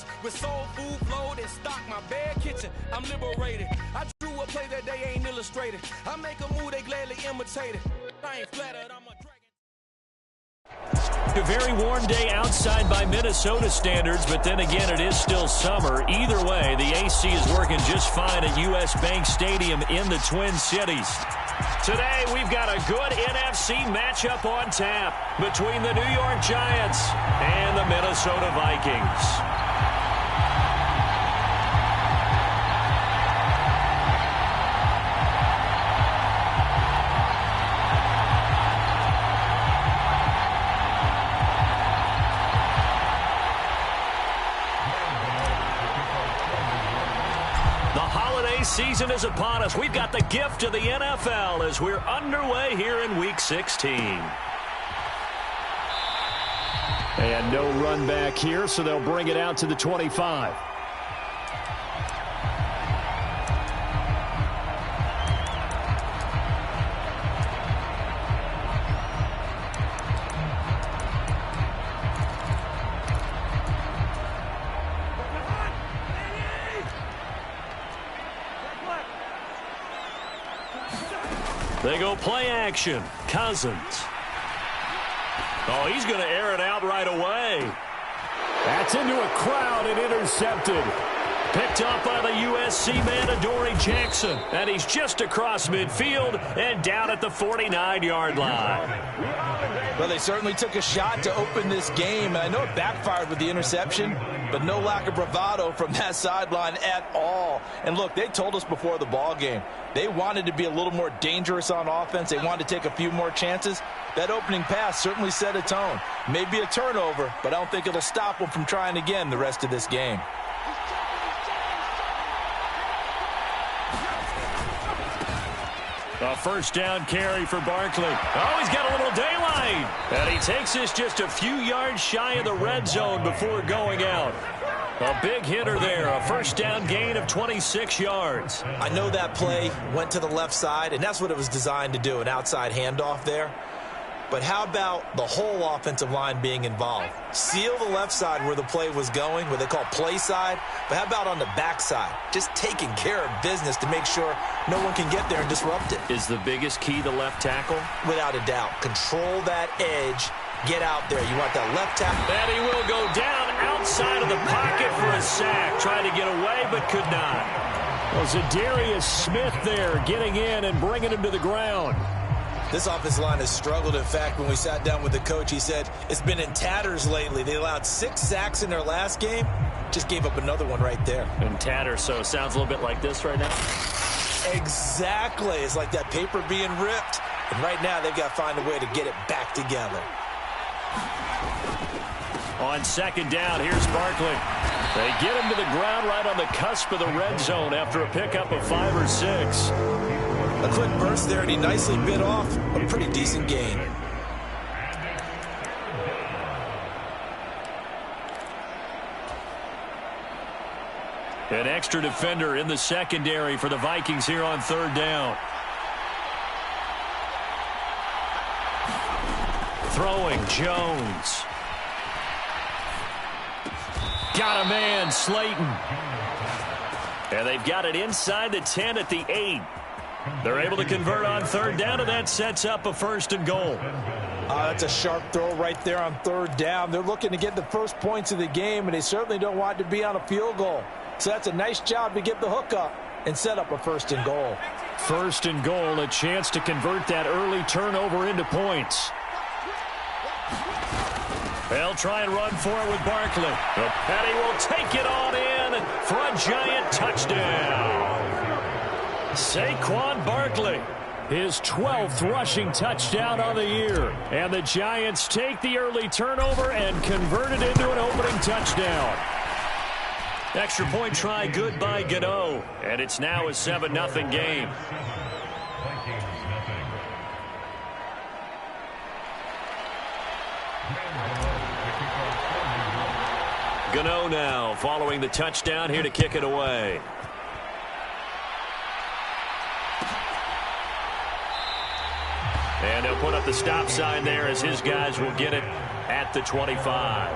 rich with soul food flowed and stock my bad kitchen. I'm liberated. I drew a play that they ain't illustrated. I make a move they gladly imitated. I ain't flattered, I'm a dragon. A very warm day outside by Minnesota standards, but then again, it is still summer. Either way, the AC is working just fine at U.S. Bank Stadium in the Twin Cities. Today, we've got a good NFC matchup on tap between the New York Giants and the Minnesota Vikings. Season is upon us. We've got the gift of the NFL as we're underway here in Week 16. And no run back here, so they'll bring it out to the 25. They go play action. Cousins. Oh, he's going to air it out right away. That's into a crowd and intercepted. Picked up by the USC man, Adoree Jackson. And he's just across midfield and down at the 49-yard line. Well, they certainly took a shot to open this game. And I know it backfired with the interception, but no lack of bravado from that sideline at all. And look, they told us before the ball game, they wanted to be a little more dangerous on offense. They wanted to take a few more chances. That opening pass certainly set a tone. Maybe a turnover, but I don't think it'll stop them from trying again the rest of this game. A first down carry for Barkley. Oh, he's got a little daylight. And he takes this just a few yards shy of the red zone before going out. A big hitter there. A first down gain of 26 yards. I know that play went to the left side, and that's what it was designed to do, an outside handoff there. But how about the whole offensive line being involved? Seal the left side where the play was going, what they call play side. But how about on the back side? Just taking care of business to make sure no one can get there and disrupt it. Is the biggest key the left tackle? Without a doubt. Control that edge. Get out there. You want that left tackle. And he will go down outside of the pocket for a sack. Trying to get away, but could not. Well, Zadarius Smith there getting in and bringing him to the ground. This offensive line has struggled. In fact, when we sat down with the coach, he said it's been in tatters lately. They allowed 6 sacks in their last game. Just gave up another one right there. In tatters, so it sounds a little bit like this right now. Exactly. It's like that paper being ripped. And right now, they've got to find a way to get it back together. On second down, here's Barkley. They get him to the ground right on the cusp of the red zone after a pickup of 5 or 6. A quick burst there, and he nicely bit off a pretty decent gain. An extra defender in the secondary for the Vikings here on third down. Throwing, Jones. Got a man, Slayton. And they've got it inside the 10 at the 8. They're able to convert on third down, and that sets up a first and goal. That's a sharp throw right there on third down. They're looking to get the first points of the game, and they certainly don't want to be on a field goal. So that's a nice job to get the hook up and set up a first and goal. First and goal, a chance to convert that early turnover into points. They'll try and run for it with Barkley. And he will take it on in for a giant touchdown. Saquon Barkley, his 12th rushing touchdown on the year. And the Giants take the early turnover and convert it into an opening touchdown. Extra point try good by Gano. And it's now a 7-0 game. Gano now following the touchdown here to kick it away. And they'll put up the stop sign there as his guys will get it at the 25.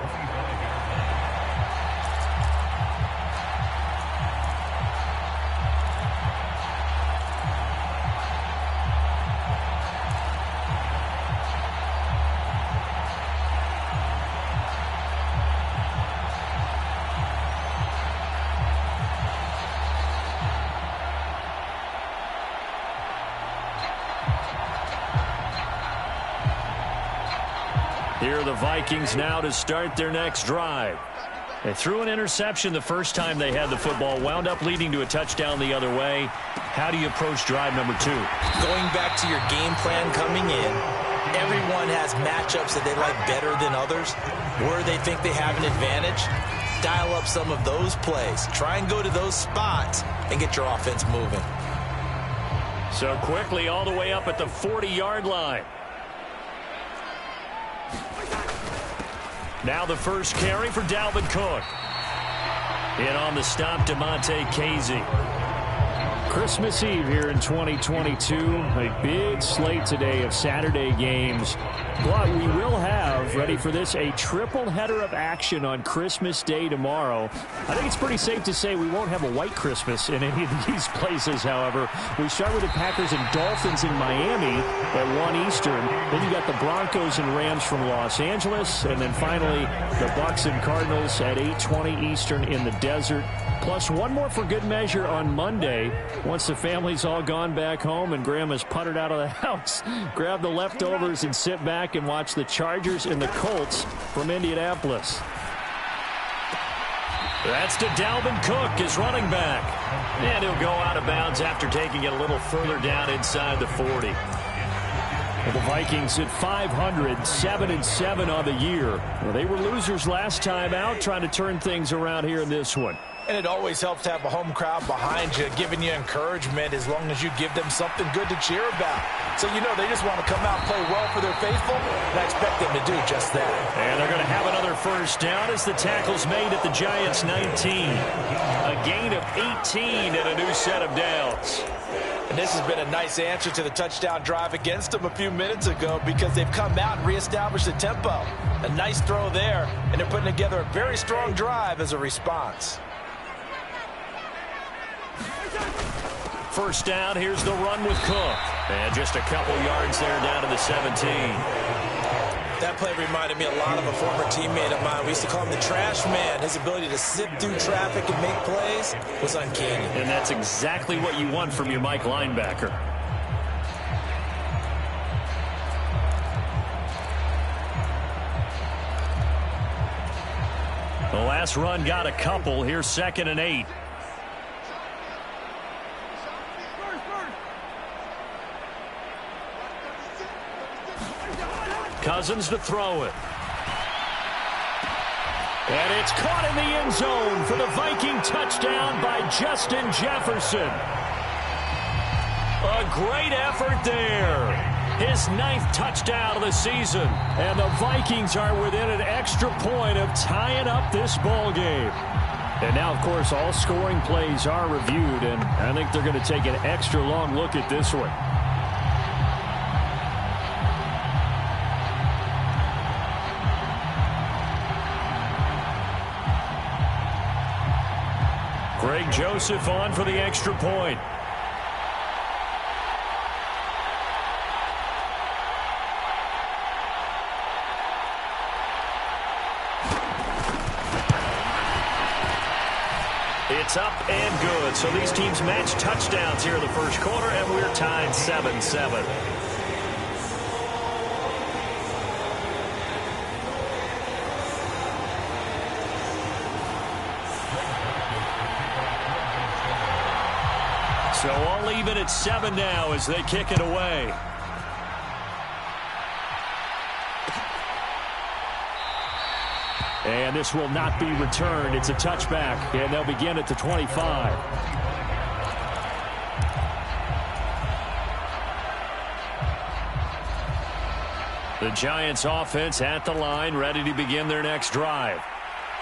Here are the Vikings now to start their next drive. They threw an interception the first time they had the football, wound up leading to a touchdown the other way. How do you approach drive number 2? Going back to your game plan coming in, everyone has matchups that they like better than others. Where they think they have an advantage, dial up some of those plays. Try and go to those spots and get your offense moving. So quickly all the way up at the 40-yard line. Now the first carry for Dalvin Cook. In on the stop, DeMonte Casey. Christmas Eve here in 2022. A big slate today of Saturday games. But we will have, ready for this, a triple header of action on Christmas Day tomorrow. I think it's pretty safe to say we won't have a white Christmas in any of these places, however. We start with the Packers and Dolphins in Miami at 1 Eastern. Then you got the Broncos and Rams from Los Angeles. And then finally, the Bucs and Cardinals at 8:20 Eastern in the desert. Plus one more for good measure on Monday. Once the family's all gone back home and Grandma's puttered out of the house, grab the leftovers and sit back and watch the Chargers and the Colts from Indianapolis. That's to Dalvin Cook, his running back. And he'll go out of bounds after taking it a little further down inside the 40. Well, the Vikings at 500, 7-7 on the year. Well, they were losers last time out, trying to turn things around here in this one. And it always helps to have a home crowd behind you, giving you encouragement as long as you give them something good to cheer about. So, you know, they just want to come out and play well for their faithful, and I expect them to do just that. And they're going to have another first down as the tackle's made at the Giants' 19. A gain of 18 and a new set of downs. And this has been a nice answer to the touchdown drive against them a few minutes ago because they've come out and reestablished the tempo. A nice throw there, and they're putting together a very strong drive as a response. First down, here's the run with Cook. And just a couple yards there down to the 17. That play reminded me a lot of a former teammate of mine. We used to call him the trash man. His ability to sift through traffic and make plays was uncanny. And that's exactly what you want from your Mike linebacker. The last run got a couple. Here's 2nd and 8. Cousins to throw it. And it's caught in the end zone for the Viking touchdown by Justin Jefferson. A great effort there. His 9th touchdown of the season. And the Vikings are within an extra point of tying up this ball game. And now, of course, all scoring plays are reviewed, and I think they're going to take an extra long look at this one. Greg Joseph on for the extra point. It's up and good. So these teams match touchdowns here in the first quarter, and we're tied 7-7. So all even at 7 now as they kick it away. And this will not be returned. It's a touchback, and they'll begin at the 25. The Giants offense at the line, ready to begin their next drive.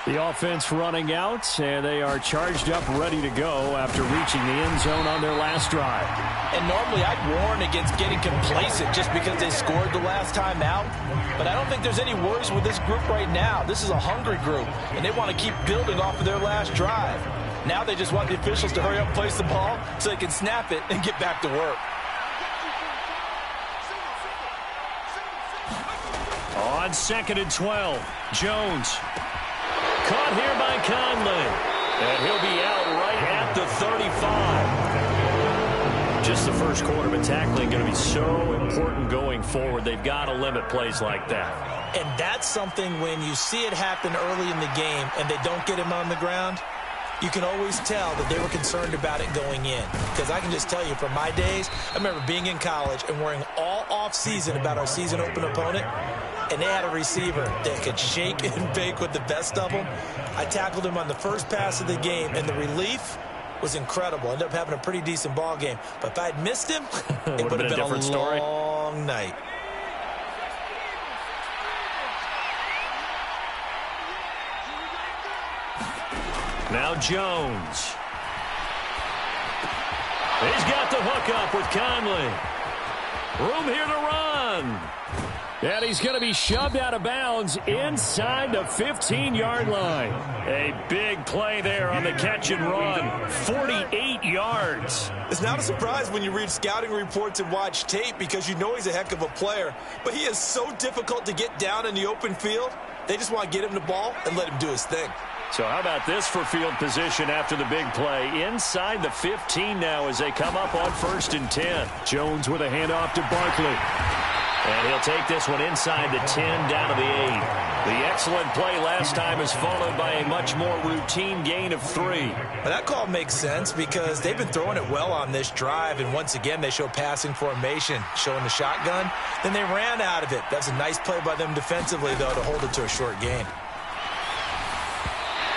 The offense running out, and they are charged up, ready to go after reaching the end zone on their last drive. And normally I'd warn against getting complacent just because they scored the last time out. But I don't think there's any worries with this group right now. This is a hungry group, and they want to keep building off of their last drive. Now they just want the officials to hurry up and place the ball so they can snap it and get back to work. On 2nd and 12, Jones. Caught here by Conley. And he'll be out right at the 35. Just the first quarter, but tackling going to be so important going forward. They've got to limit plays like that. And that's something when you see it happen early in the game and they don't get him on the ground, you can always tell that they were concerned about it going in. Because I can just tell you from my days, I remember being in college and worrying all off-season about our season open opponent, and they had a receiver that could shake and bake with the best of them. I tackled him on the first pass of the game, and the relief was incredible. Ended up having a pretty decent ball game. But if I had missed him, it would have been a long night. Now Jones. He's got the hook up with Conley. Room here to run. And he's going to be shoved out of bounds inside the 15-yard line. A big play there on the catch and run. 48 yards. It's not a surprise when you read scouting reports and watch tape because you know he's a heck of a player. But he is so difficult to get down in the open field. They just want to get him the ball and let him do his thing. So how about this for field position after the big play? Inside the 15 now as they come up on 1st and 10. Jones with a handoff to Barkley. And he'll take this one inside the 10 down to the 8. The excellent play last time is followed by a much more routine gain of 3. Well, that call makes sense because they've been throwing it well on this drive, and once again they show passing formation, showing the shotgun. Then they ran out of it. That's a nice play by them defensively, though, to hold it to a short gain.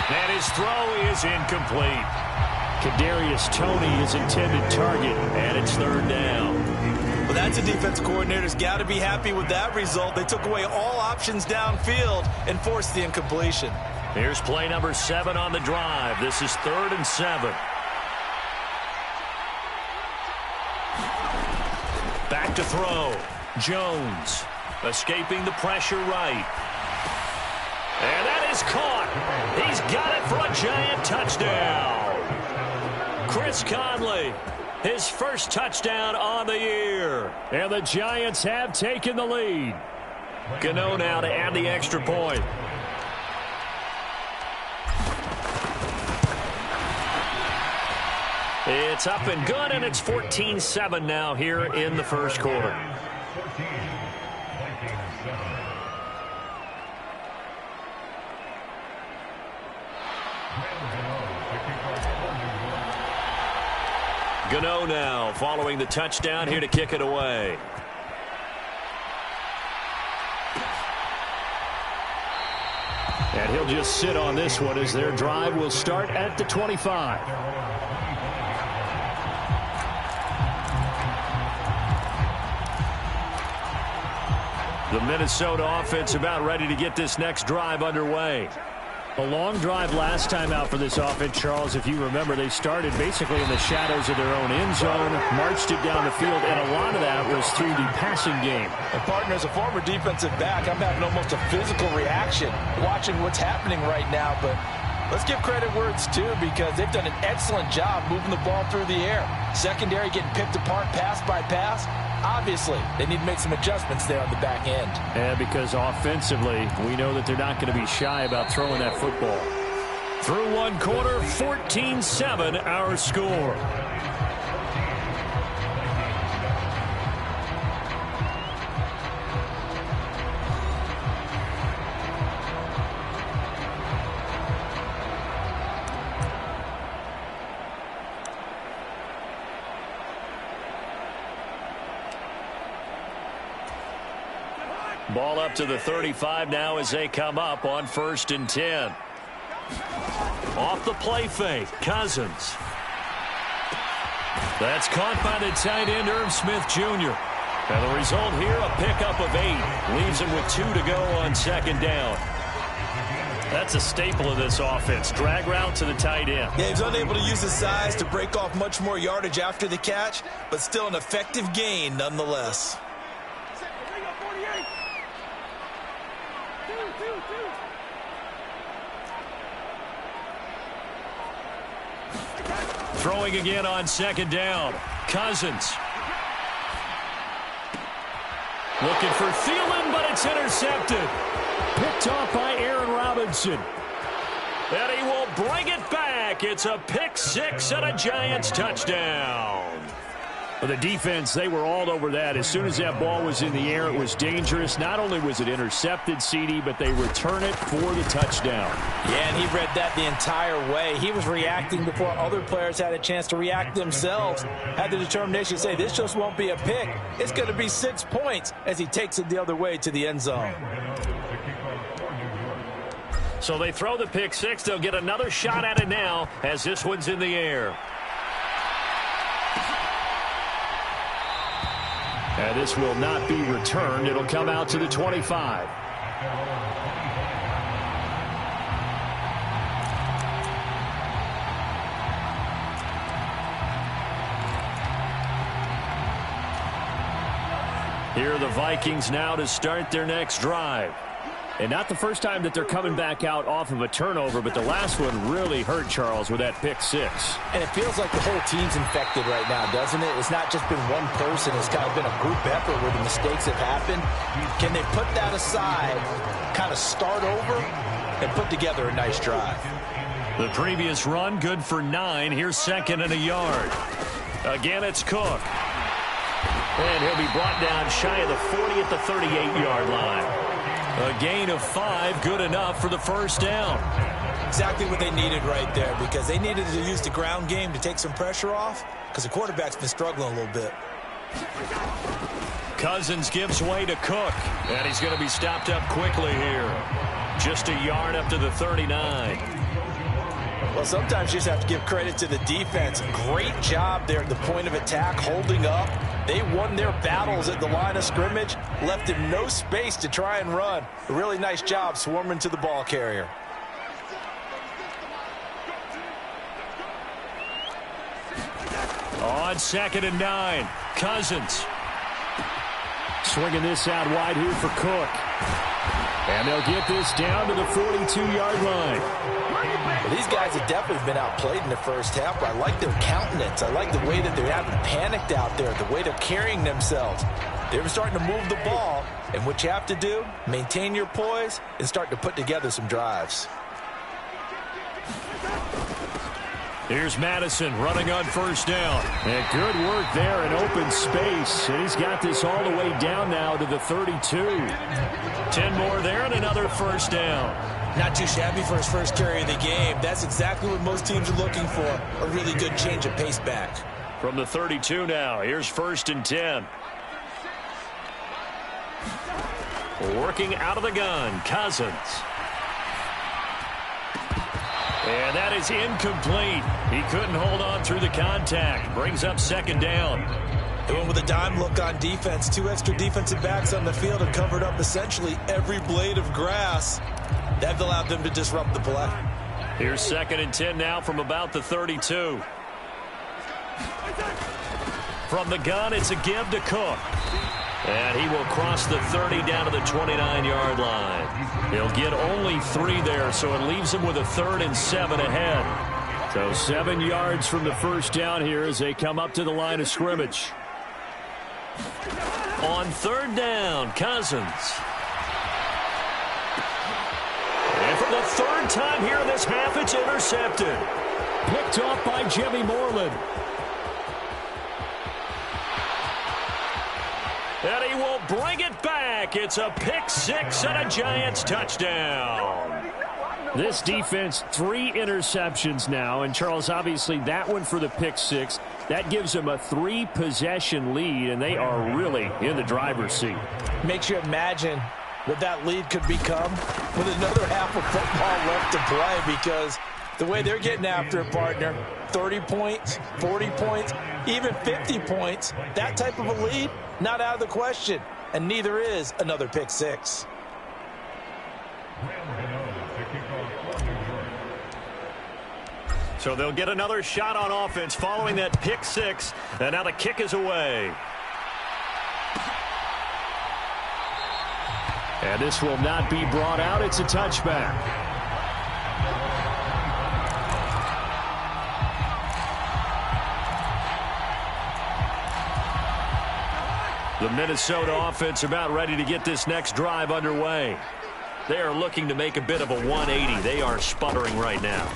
And his throw is incomplete. Kadarius Toney is intended target, and it's 3rd down. Well, that's a defense coordinator's got to be happy with that result. They took away all options downfield and forced the incompletion. Here's play number 7 on the drive. This is 3rd and 7. Back to throw. Jones escaping the pressure right. And that is caught. He's got it for a Giant touchdown. Chris Conley, his first touchdown on the year. And the Giants have taken the lead. Gano now to add the extra point. It's up and good, and it's 14-7 now here in the first quarter. Gano now following the touchdown here to kick it away. And he'll just sit on this one as their drive will start at the 25. The Minnesota offense about ready to get this next drive underway. A long drive last time out for this offense, Charles. If you remember, they started basically in the shadows of their own end zone, marched it down the field, and a lot of that was through the passing game. And partner, as a former defensive back, I'm having almost a physical reaction watching what's happening right now. But let's give credit where it's due because they've done an excellent job moving the ball through the air. Secondary getting picked apart pass by pass. Obviously, they need to make some adjustments there on the back end. And because offensively, we know that they're not going to be shy about throwing that football. Through one quarter, 14-7 our score. Ball up to the 35 now as they come up on 1st and 10. Off the play fake, Cousins. That's caught by the tight end, Irv Smith Jr. And the result here, a pickup of 8. Leaves him with 2 to go on 2nd down. That's a staple of this offense. Drag route to the tight end. Yeah, he's unable to use his size to break off much more yardage after the catch, but still an effective gain nonetheless. Throwing again on 2nd down. Cousins. Looking for Thielen, but it's intercepted. Picked off by Aaron Robinson. And he will bring it back. It's a pick 6 and a Giants touchdown. Well, the defense, they were all over that. As soon as that ball was in the air, it was dangerous. Not only was it intercepted, CD, but they return it for the touchdown. Yeah, and he read that the entire way. He was reacting before other players had a chance to react themselves. Had the determination to say, this just won't be a pick. It's going to be 6 points as he takes it the other way to the end zone. So they throw the pick six. They'll get another shot at it now as this one's in the air. And this will not be returned. It'll come out to the 25. Here are the Vikings now to start their next drive. And not the first time that they're coming back out off of a turnover, but the last one really hurt Charles with that pick six. And it feels like the whole team's infected right now, doesn't it? It's not just been one person. It's kind of been a group effort where the mistakes have happened. Can they put that aside, kind of start over, and put together a nice drive? The previous run, good for 9. Here's 2nd and a yard. Again, it's Cook. And he'll be brought down shy of the 40 at the 38-yard line. A gain of 5, good enough for the first down. Exactly what they needed right there, because they needed to use the ground game to take some pressure off, because the quarterback's been struggling a little bit. Cousins gives way to Cook, and he's going to be stopped up quickly here. Just a yard up to the 39. Well, sometimes you just have to give credit to the defense. Great job there at the point of attack, holding up. They won their battles at the line of scrimmage, left him no space to try and run. A really nice job swarming to the ball carrier. On 2nd and 9, Cousins. Swinging this out wide here for Cook. And they'll get this down to the 42-yard line. Well, these guys have definitely been outplayed in the first half, but I like their countenance. I like the way that they haven't panicked out there, the way they're carrying themselves. They're starting to move the ball, and what you have to do, maintain your poise and start to put together some drives. Here's Madison running on first down. And good work there in open space. And he's got this all the way down now to the 32. 10 more there and another first down. Not too shabby for his first carry of the game. That's exactly what most teams are looking for, a really good change of pace back. From the 32 now, here's 1st and 10. Working out of the gun, Cousins. And that is incomplete. He couldn't hold on through the contact. Brings up 2nd down. They went with a dime look on defense. 2 extra defensive backs on the field and covered up essentially every blade of grass. That allowed them to disrupt the play. Here's 2nd and 10 now from about the 32. From the gun, it's a give to Cook. And he will cross the 30 down to the 29-yard line. He'll get only 3 there, so it leaves him with a 3rd and 7 ahead. So 7 yards from the first down here as they come up to the line of scrimmage. On 3rd down, Cousins. And for the 3rd time here in this half, it's intercepted. Picked off by Jimmy Moreland. And he will bring it back. It's a pick six and a Giants touchdown. This defense, 3 interceptions now. And, Charles, obviously that one for the pick six. That gives them a 3-possession lead, and they are really in the driver's seat. Makes you imagine what that lead could become with another half of football left to play, because the way they're getting after it, partner, 30 points, 40 points, even 50 points, that type of a lead, not out of the question, and neither is another pick six. So they'll get another shot on offense following that pick six, and now the kick is away. And this will not be brought out. It's a touchback. The Minnesota offense about ready to get this next drive underway. They are looking to make a bit of a 180. They are sputtering right now.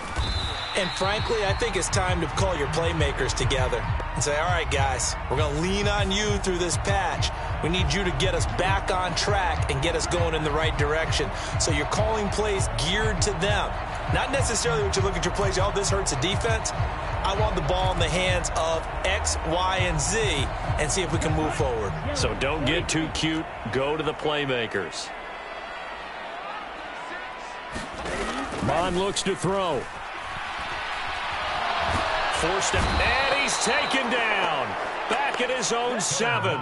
And frankly, I think it's time to call your playmakers together. and say, all right, guys, we're going to lean on you through this patch. We need you to get us back on track and get us going in the right direction. So you're calling plays geared to them. Not necessarily when you look at your plays, oh, this hurts the defense. I want the ball in the hands of X, Y, and Z and see if we can move forward. So don't get too cute. Go to the playmakers. Bond looks to throw. Forced out, and he's taken down. Back at his own 7.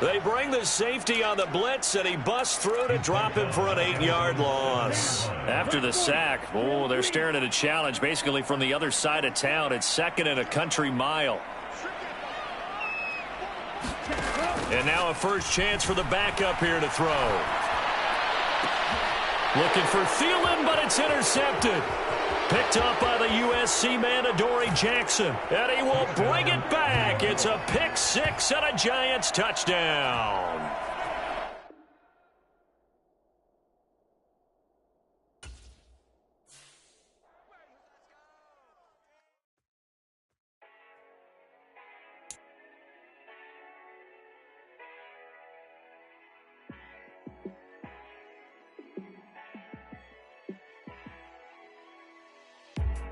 They bring the safety on the blitz, and he busts through to drop him for an 8-yard loss. After the sack, oh, they're staring at a challenge basically from the other side of town. It's 2nd and a country mile. And now a first chance for the backup here to throw. Looking for Thielen, but it's intercepted. Picked up by the USC man, Adoree Jackson. And he will bring it back. It's a pick 6 and a Giants touchdown.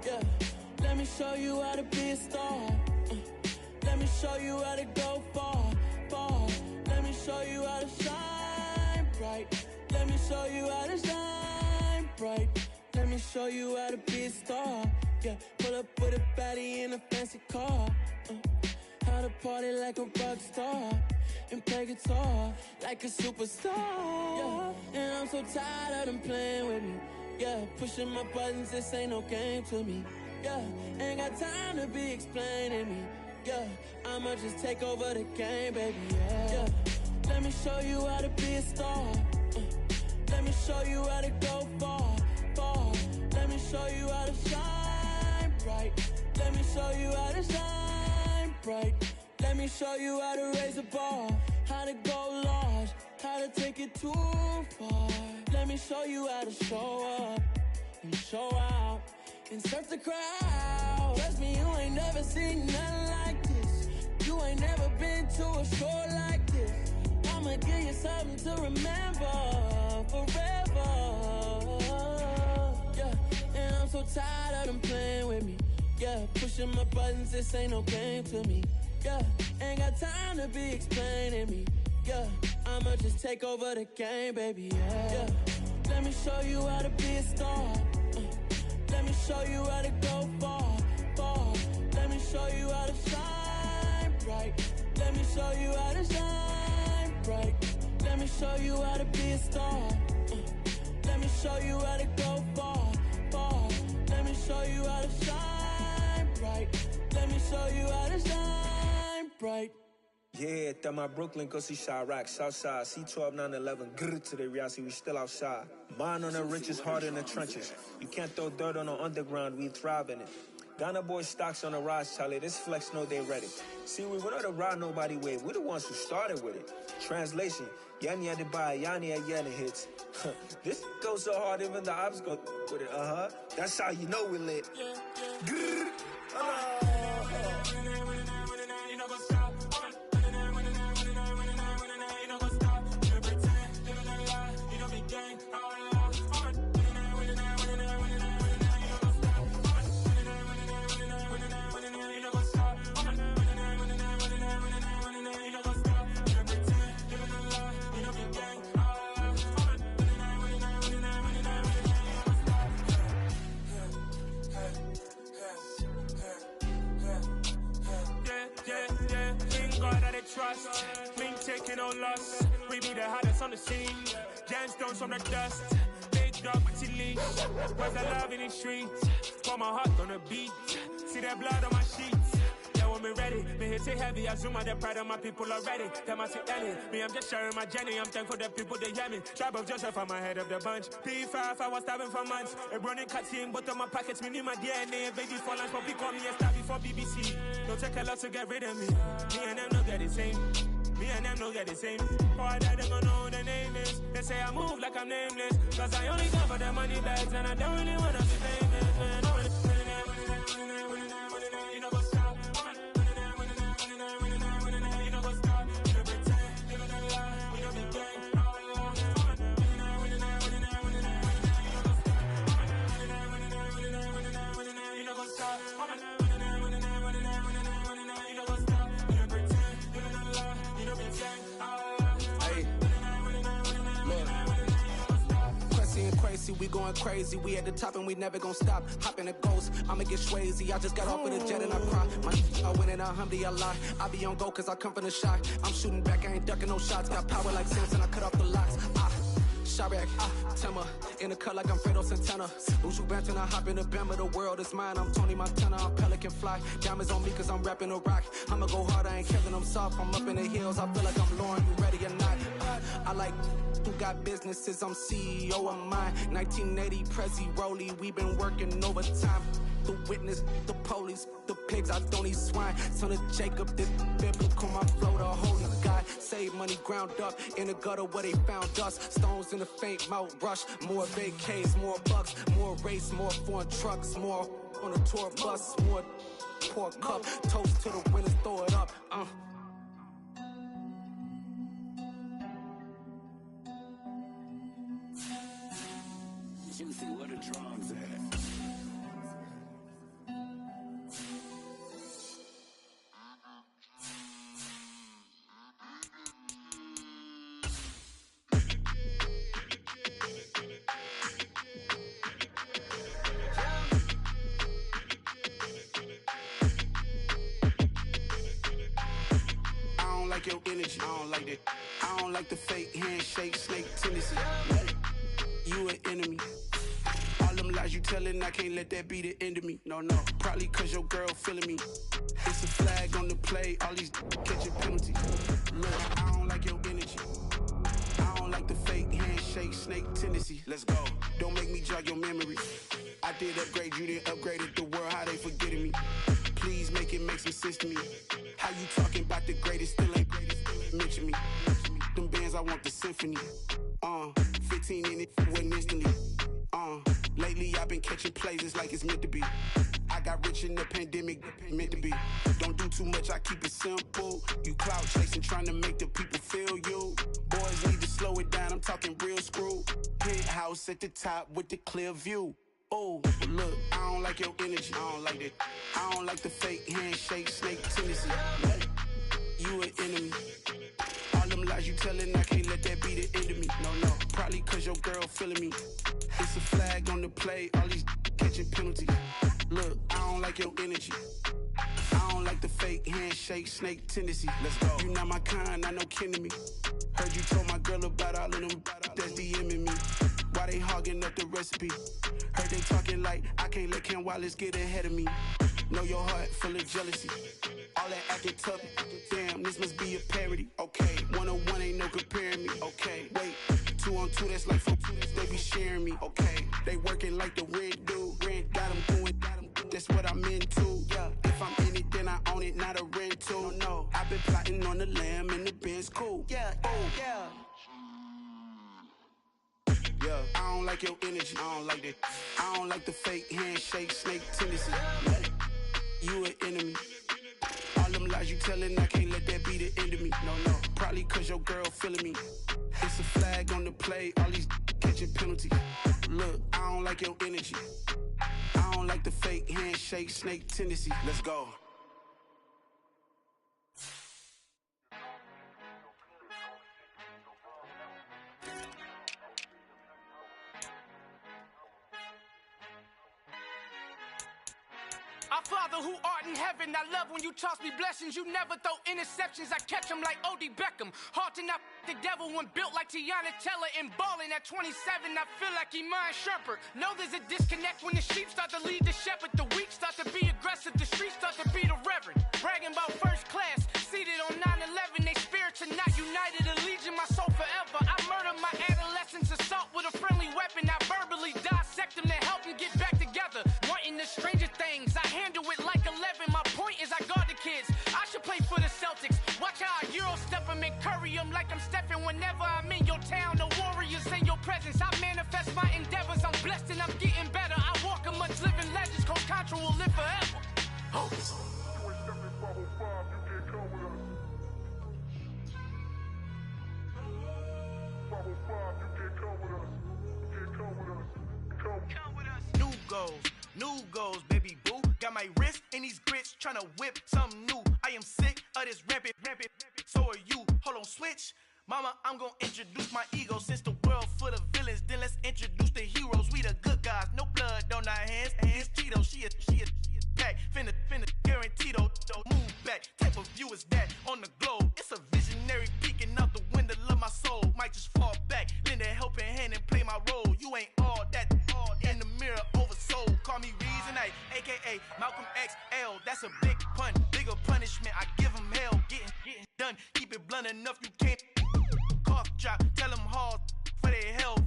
Yeah, let me show you how to be a star. Let me show you how to go far, far. Let me show you how to shine bright. Let me show you how to shine bright. Let me show you how to be a star. Yeah, pull up with a baddie in a fancy car. How to party like a rock star and play guitar like a superstar. Yeah, and I'm so tired of them playing with me. Yeah, pushing my buttons, this ain't no game to me. Yeah, ain't got time to be explaining me. Yeah, I'ma just take over the game, baby. Yeah, let me show you how to be a star. Let me show you how to go far, far. Let me show you how to shine bright. Let me show you how to shine bright. Let me show you how to raise a bar, how to go large, how to take it too far. Let me show you how to show up and show out and surf the crowd. Trust me, you ain't never seen nothing like this. You ain't never been to a show like this. I'ma give you something to remember forever. Yeah, and I'm so tired of them playing with me. Yeah, pushing my buttons, this ain't no game to me. Yeah, ain't got time to be explaining me. Yeah, I'ma just take over the game, baby. Yeah, let me show you how to be a star. Let me show you how to go far, far. Let me show you how to shine bright. Let me show you how to shine bright. Let me show you how to be a star. Let me show you how to go far, far. Let me show you how to shine bright. Let me show you how to shine bright. Yeah, that my Brooklyn, go see Chirac, Southside, C12, 911, grrr to the reality, we still outside. Mine on the richest, heart in the trenches. You can't throw dirt on the underground, we thrive in it. Ghana boys stocks on the rise, Charlie, this flex know they ready. See, we were not the ride nobody with, we the ones who started with it. Translation, Yanni had to buy, Yanni had Yanni hits. This goes so hard, even the ops go with it, That's how you know we lit. Grrr, trust, me taking no loss. We be the hottest on the scene. Gemstones from the dust. Big dog with your leash. Where's the love in the streets? Pour my heart on the beat. See that blood on my sheets. Yeah, when we ready, me hit it heavy. I zoom out the pride of my people already. Them I see Ellie. Me, I'm just sharing my journey. I'm thankful that people they hear me. Tribe of Joseph, I'm ahead of the bunch. P5, I was starving for months. A running cutscene, but on my pockets, me need my DNA. Baby for lunch, but we call me a star before BBC. Don't take a lot to get rid of me. Me and them don't get the same. Me and them don't get the same. Boy, that they gonna know who the name is. They say I move like I'm nameless. Cause I only come for the money bags and I don't really wanna be famous, man. You know what's up? going crazy. We at the top and we never gonna stop. Hop in the ghost, I'ma get swayzy. I just got off of the jet and I cry. I win in a Humvee a lot. I be on go cause I come from the shot. I'm shooting back, I ain't ducking no shots. Got power like Samson, I cut off the locks. Chirac, Tema, in the cut like I'm Fredo Santana. Uju Banton, I hop in the Bama, the world is mine. I'm Tony Montana, I'm Pelican Fly. Diamonds on me cause I'm rapping a rock. I'ma go hard, I ain't killing them soft. I'm up in the hills, I feel like I'm Lauren, you ready or not? I like who got businesses, I'm CEO of mine. 1980 Prezi Rolly, we been working overtime. The witness, the police, the pigs, I don't eat swine. Son of Jacob, this biblical, my flow, the holy God. Save money ground up in the gutter where they found us. Stones in the faint Mount Rush. More vacays, more bucks, more race, more foreign trucks, more on a tour bus, more pour cup. Toast to the winners, throw it up. Juicy, where the drums at? Your energy, I don't like that. I don't like the fake handshake, snake tendency. You an enemy. All them lies you telling, I can't let that be the end of me. No, probably cause your girl feeling me. It's a flag on the play, all these catching penalties. Look, I don't like your energy. I don't like the fake handshake, snake tendency. Let's go. Don't make me jog your memory. I did upgrade, you didn't upgrade it. The world, how they forgetting me. Please make it make some sense to me. How you talking about the greatest, still ain't greatest, mention me. Them bands, I want the symphony. 15 in it, wasn't instantly. Lately I've been catching plays, it's like it's meant to be. I got rich in the pandemic, meant to be. Don't do too much, I keep it simple. You clout chasing, trying to make the people feel you. Boys need to slow it down, I'm talking real screw. Penthouse at the top with the clear view. Oh, look, I don't like your energy, I don't like that. I don't like the fake handshake, snake tendency. You an enemy. All them lies you telling, I can't let that be the end of me. No, probably cause your girl feeling me. It's a flag on the play, all these catching penalties. Look, I don't like your energy. I don't like the fake handshake, snake tendency. Let's go. You not my kind, I know kin to me. Heard you told my girl about all of them that's DMing me. Why they hogging up the recipe? Heard they talking like I can't let Ken Wallace get ahead of me. Know your heart full of jealousy. All that acting tough, damn, this must be a parody. Okay, 101 ain't no comparing me. Okay, wait, 2 on 2, that's like 4 they be sharing me. Okay, they working like the rent do. Rent got them doing, that's what I'm into. Yeah, if I'm in it, then I own it, not a rental. No, I've been plotting on the lamb and the Benz cool. Yeah, yeah. Yeah, I don't like your energy, I don't like that. I don't like the fake handshake, snake tendency. You an enemy. All them lies you telling, I can't let that be the end of me. No, probably cause your girl feeling me. It's a flag on the play, all these catching penalties. Look, I don't like your energy. I don't like the fake handshake, snake tendency. Let's go. Our Father who art in heaven, I love when you toss me blessings. You never throw interceptions, I catch them like O.D. Beckham. Hard to not the devil when built like Tiana Teller and balling at 27. I feel like Iman Shumpert. Know there's a disconnect when the sheep start to lead the shepherd. The weak start to be aggressive, the streets start to be the reverend. Bragging about first class, seated on 9/11. They spirits are not united, a legion, my soul forever. I murder my adolescence, assault with a friendly weapon. I verbally dissect them to help them get back together. Wanting the stranger things, I handle it like 11. My point is I guard the kids. I should play for the Celtics. Watch how I Euro step them and curry them like I'm stepping. Whenever I'm in your town, the Warriors in your presence. I manifest my endeavors. I'm blessed and I'm getting better. I walk amongst living legends. Coach Contra will live forever. Oh. New goals, baby boo. Got my wrist in these grits, tryna whip something new. I am sick of this rampant. So are you. Hold on, switch. Mama, I'm gonna introduce my ego. Since the world full of villains, then let's introduce the heroes. We the a.k.a. Malcolm XL. That's a big pun, bigger punishment. I give him hell, getting done. Keep it blunt enough, you can't cough drop. Tell them hard for their health.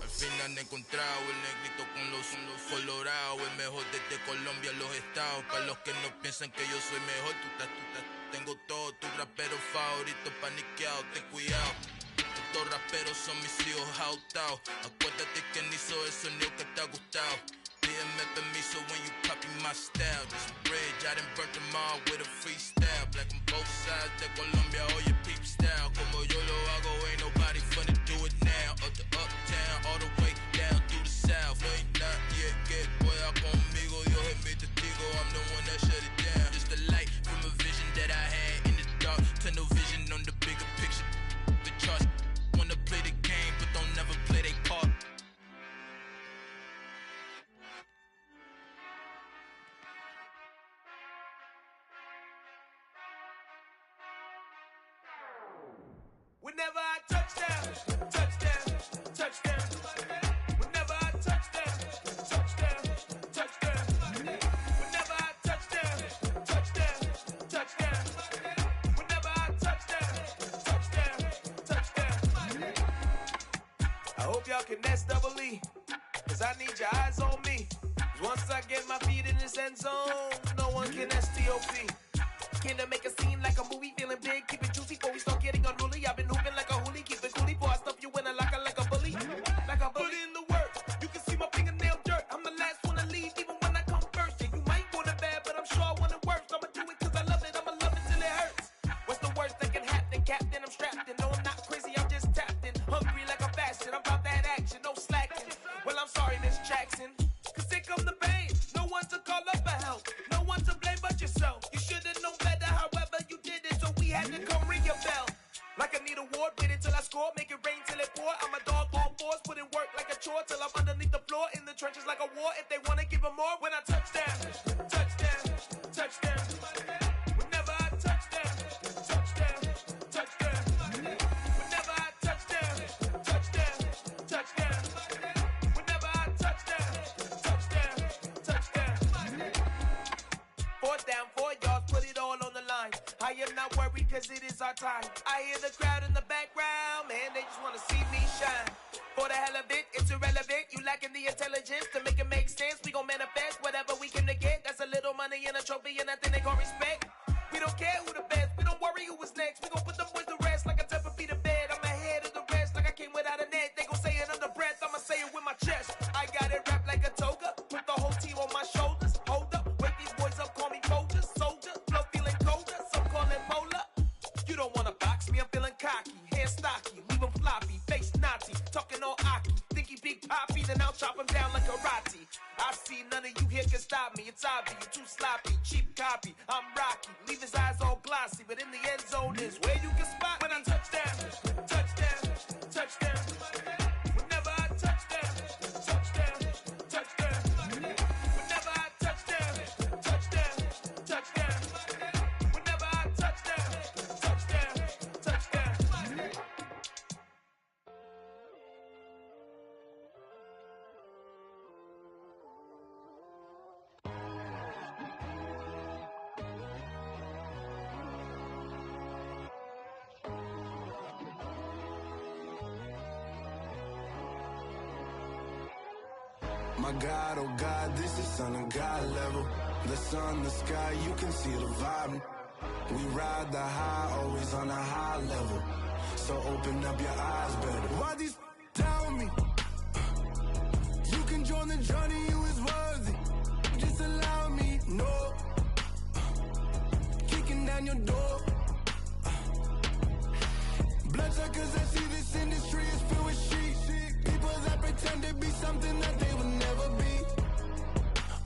Al fin han encontrado el negrito con los colorados, el mejor desde Colombia, los estados. Para los que no piensan que yo soy mejor, tengo todo, tus raperos favoritos paniqueados, ten cuidado. Estos raperos son mis hijos jautados. Acuérdate que ni hizo el sonido que te ha gustado. Pídeme permiso when you copy my style. This bridge, I done burnt them all with a freestyle. Black on both sides de Colombia, oye peep style. Como yo lo hago, ain't nobody finna do it now. Up to uptown, all the way down through the south. No ain't not yet, get pueda conmigo. Dios es mi testigo, I'm the one that shut it down. Just a light from a vision that I had in the dark. Tunnel vision on the bigger picture. The charts wanna play the game, but don't never play their part. Whenever I touchdown, touchdown, touchdown. Whenever I touchdown, touchdown, touchdown. Whenever I touchdown, touchdown, touchdown. Whenever I touchdown, touchdown, touchdown. I hope y'all can nest double E, cause I need your eyes on me. Once I get my feet in this end zone, no one can STOP. Came to make a scene like a movie, feeling big, keep it juicy before we start getting unruly. I've been hooping like a hoolie, keep it coolie before I stuff you in a locker like a bully. Like a bully. Put in the work, you can see my fingernail dirt. I'm the last one to leave, even when I come first. Yeah, you might want it bad, but I'm sure I want it worse. I'ma do it cause I love it, I'ma love it till it hurts. What's the worst that can happen, Captain? I'm strapped in, no I'm not crazy, I'm just tapped in. Hungry like a bastard, I'm about that action, no slacking. Well, I'm sorry, Miss Jackson, cause here come the pain. No one to call up for help, no one to blame but yourself. You should've known better, however you did it, so we had to come ring your bell. Like I need a ward, wait until I score, make it rain till it pour. I'm a dog, all fours, put in work like a chore till I'm underneath the floor, in the trenches like a war. If they wanna give them more, when I touchdown, touchdown, touchdown. Whenever I touchdown, touchdown, touchdown. Whenever I touchdown, touchdown, touchdown. Whenever I touchdown, touchdown, touchdown. 4th down, 4 yards, put it all on the line. I am not worried cause it is our time. I hear the crowd in the background, man, they just wanna see me shine. For the hell of it, it's irrelevant. You lacking the intelligence to make it make sense. We gon' manifest whatever we can to get. That's a little money and a trophy and nothing they call respect. We don't care who the best, we don't worry who was next. We gon' put them boys to rest like a temper feet to bed. I'm ahead of the rest like I came without a net. They gon' say it under breath, I'ma say it with my chest. I got it wrapped like a toga, put the whole team on my shoulders. Hold up, wake these boys up, call me Folgers. Soldier, flow feeling colder, some call it polar. You don't wanna box me, I'm feeling cocky. Hair stocky, leave him floppy, face naughty. Talking all aki, think he big poppy, then I'll chop him down like karate. I see none of you here can stop me. It's obvious, you're too sloppy, cheap copy. I'm Rocky, leave his eyes all glossy, but in the end zone is where you can spot when I touchdown, touchdown, touchdown. Whenever I touchdown, touchdown, touchdown. Whenever I touchdown, touchdown, touchdown. Whenever I touchdown, touchdown, touchdown. My God, oh God, this is Son of God level. The sun, the sky, you can see the vibe. We ride the high, always on a high level. So open up your eyes better. Why these tell me? You can join the journey, you is worthy. Just allow me, no. Kicking down your door. Bloodsuckers, I see this industry is filled with sheep. People that pretend to be something that they will never be.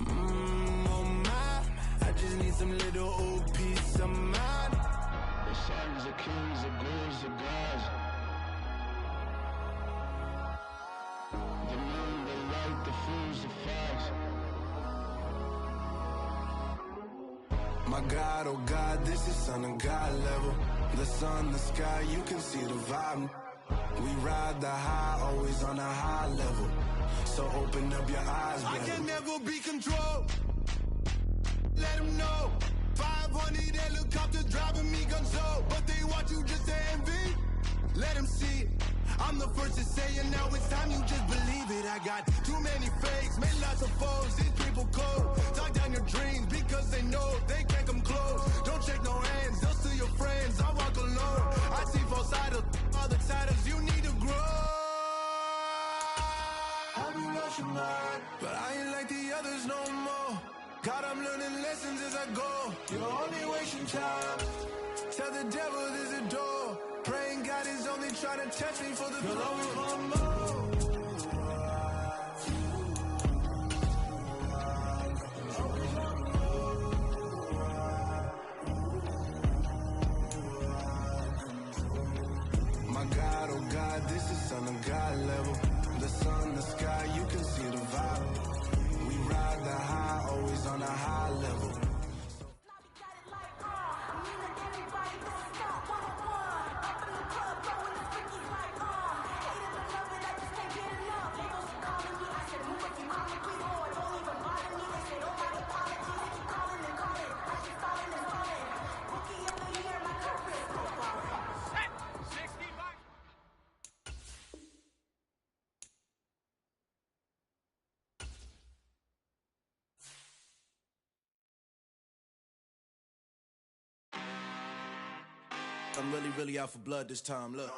Oh my, I just need some little old peace of mind. The sons of kings, the ghouls, the gods. The moon, the light, the fools, the facts. My God, oh God, this is Son of God level. The sun, the sky, you can see the vibe. We ride the high, always on a high level. So open up your eyes, baby. I can never be controlled. Let them know. 500 helicopters driving me gunso, but they want you just to envy. Let them see it. I'm the first to say it, now it's time you just believe it. I got too many fakes, made lots of foes. These people cold. Talk down your dreams because they know they can't come close. Don't shake no hands, they'll steal your friends. I walk alone. I see false idols, all the titles you need to grow. I be rushing mine, but I ain't like the others no more. God, I'm learning lessons as I go. You're only wasting time. Tell the devil there's a door. Praying God is only trying to touch me for the glory. My God, oh God, this is on a God level. The sun, the sky, you can see the vibe. We ride the high, always on a high level. I'm really out for blood this time, look.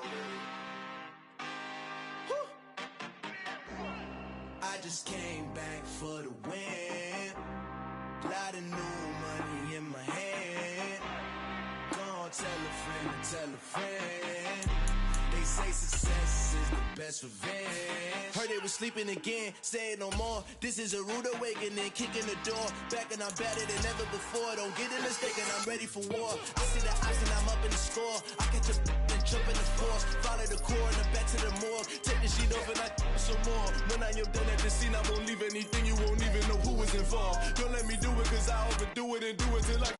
I just came back for the win. Lot of new money in my hand. Gonna tell a friend to tell a friend. They say success is the best revenge. Heard they was sleeping again, say it no more. This is a rude awakening, kicking the door. Back and I'm better than ever before. Don't get it mistaken, I'm ready for war. I see the ice and I'm up in the score. I catch a and jump in the force. Follow the core and then back to the morgue. Take the sheet off and I some more. When I am done at the scene, I won't leave anything. You won't even know who was involved. Don't let me do it cause I overdo it and do it till I